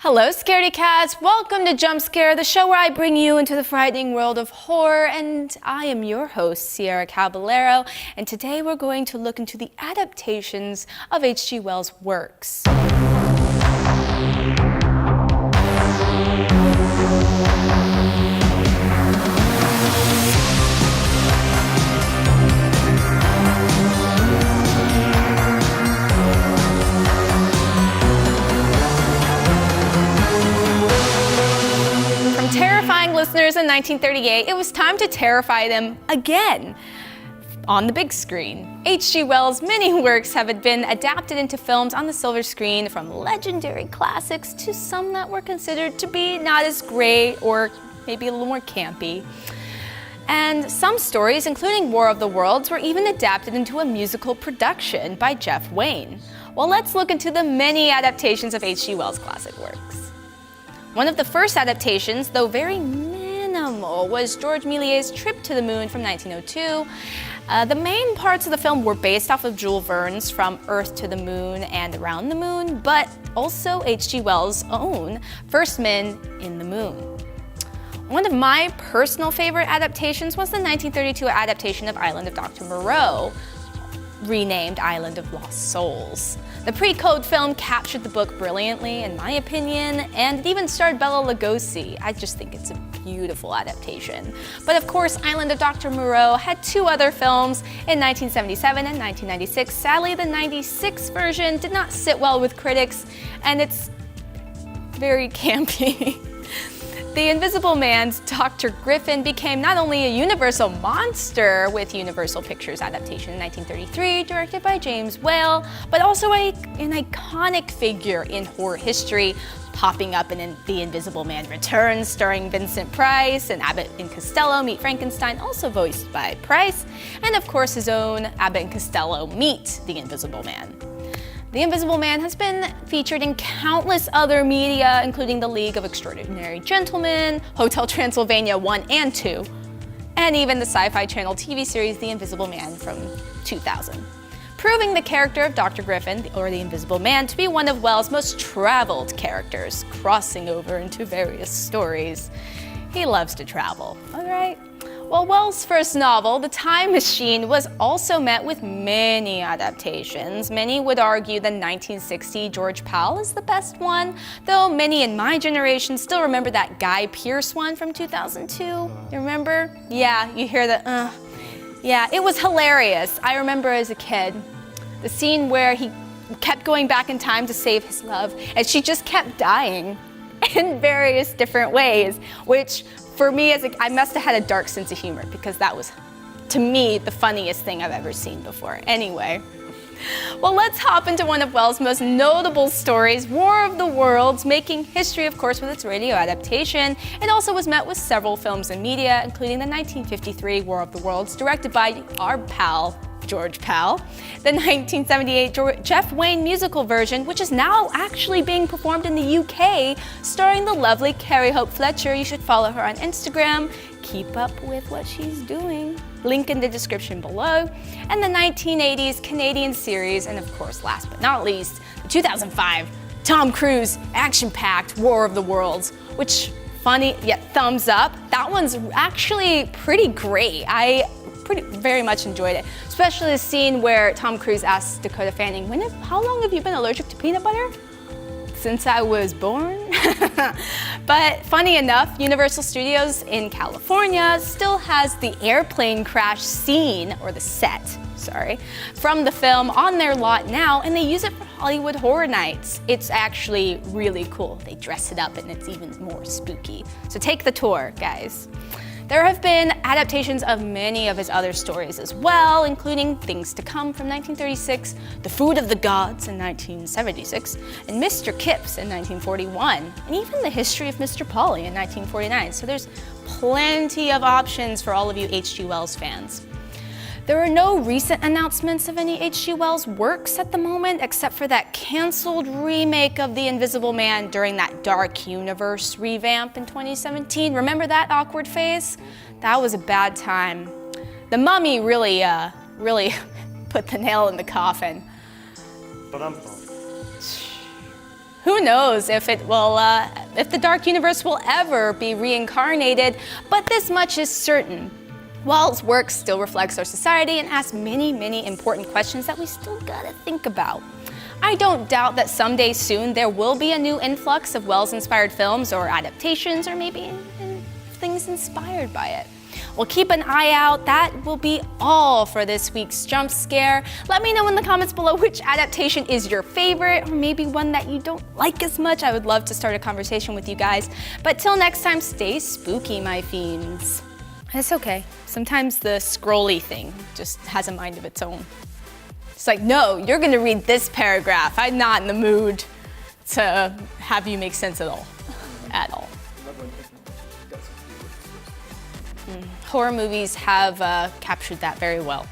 Hello, Scaredy Cats! Welcome to Jump Scare, the show where I bring you into the frightening world of horror, and I am your host, Sierra Caballero, and today we're going to look into the adaptations of H.G. Wells' works. Listeners in 1938, it was time to terrify them again on the big screen. H.G. Wells' many works have been adapted into films on the silver screen, from legendary classics to some that were considered to be not as great or maybe a little more campy. And some stories, including War of the Worlds, were even adapted into a musical production by Jeff Wayne. Well, let's look into the many adaptations of H.G. Wells' classic works. One of the first adaptations, though very minimal, was George Méliès's Trip to the Moon from 1902. The main parts of the film were based off of Jules Verne's From Earth to the Moon and Around the Moon, but also H.G. Wells' own First Men in the Moon. One of my personal favorite adaptations was the 1932 adaptation of Island of Dr. Moreau, renamed Island of Lost Souls. The pre-code film captured the book brilliantly, in my opinion, and it even starred Bela Lugosi. I just think it's a beautiful adaptation. But of course, Island of Dr. Moreau had two other films in 1977 and 1996. Sadly, the 96 version did not sit well with critics, and it's very campy. The Invisible Man's Dr. Griffin became not only a Universal monster with Universal Pictures adaptation in 1933, directed by James Whale, but also an iconic figure in horror history, popping up in The Invisible Man Returns, starring Vincent Price, and Abbott and Costello Meet Frankenstein, also voiced by Price, and of course his own Abbott and Costello Meet the Invisible Man. The Invisible Man has been featured in countless other media, including The League of Extraordinary Gentlemen, Hotel Transylvania 1 and 2, and even the Sci-Fi Channel TV series The Invisible Man from 2000, proving the character of Dr. Griffin, or the Invisible Man, to be one of Wells' most traveled characters, crossing over into various stories. He loves to travel, all right? Well, Wells' first novel, The Time Machine, was also met with many adaptations. Many would argue the 1960 George Pal is the best one, though many in my generation still remember that Guy Pearce one from 2002. You remember? Yeah, you hear the Yeah, it was hilarious. I remember as a kid, the scene where he kept going back in time to save his love, and she just kept dying in various different ways, which for me, I must have had a dark sense of humor, because that was, to me, the funniest thing I've ever seen before. Anyway, well, let's hop into one of Wells' most notable stories, War of the Worlds, making history, of course, with its radio adaptation. It also was met with several films and media, including the 1953 War of the Worlds, directed by our pal, George Pal, the 1978 Jeff Wayne musical version, which is now actually being performed in the UK, starring the lovely Carrie Hope Fletcher. You should follow her on Instagram. Keep up with what she's doing. Link in the description below. And the 1980s Canadian series, and of course, last but not least, the 2005 Tom Cruise action-packed War of the Worlds, which, funny yet thumbs up. That one's actually pretty great. I very much enjoyed it, especially the scene where Tom Cruise asks Dakota Fanning, how long have you been allergic to peanut butter? Since I was born. But funny enough, Universal Studios in California still has the airplane crash scene, or the set, sorry, from the film on their lot now, and they use it for Hollywood Horror Nights. It's actually really cool. They dress it up and it's even more spooky. So take the tour, guys. There have been adaptations of many of his other stories as well, including Things to Come from 1936, The Food of the Gods in 1976, and Mr. Kips in 1941, and even The History of Mr. Polly in 1949. So there's plenty of options for all of you H.G. Wells fans. There are no recent announcements of any H.G. Wells works at the moment, except for that canceled remake of The Invisible Man during that Dark Universe revamp in 2017. Remember that awkward phase? That was a bad time. The Mummy really put the nail in the coffin. Who knows if if the dark universe will ever be reincarnated, but this much is certain. Wells' work still reflects our society and asks many, many important questions that we still gotta think about. I don't doubt that someday soon there will be a new influx of Wells-inspired films or adaptations or maybe things inspired by it. We'll keep an eye out. That will be all for this week's Jump Scare. Let me know in the comments below which adaptation is your favorite, or maybe one that you don't like as much. I would love to start a conversation with you guys. But till next time, stay spooky, my fiends. It's okay. Sometimes the scrolly thing just has a mind of its own. It's like, no, you're gonna read this paragraph. I'm not in the mood to have you make sense at all. At all. Horror movies have captured that very well.